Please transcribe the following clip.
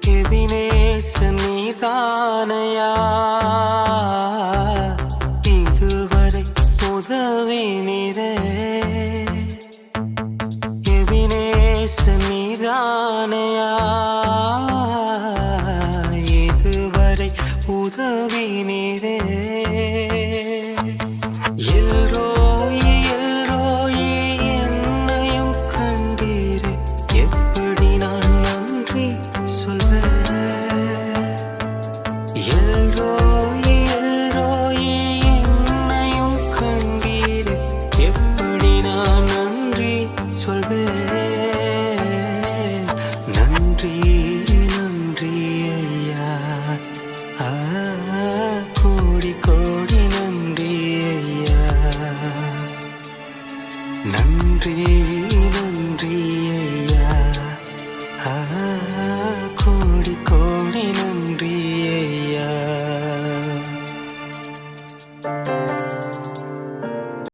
எபினேசன் நீதானையா இதுவரை உதவினீரே எபினேசன் நீதானையா இதுவரை உதவினீரே எல்ரோயி எல்ரோயி என்னையும் கண்டீரே எப்படி நான் நன்றி சொல்வேன் எல்ரோயி எல்ரோயி என்னையும் கண்டீரே எப்படி நான் நன்றி சொல்வேன் நன்றி நன்றி ஐயா கோடி கோடி நன்றி ஐயா நன்றி நன்றி ஐயா கோடி கோடி நன்றி ஐயா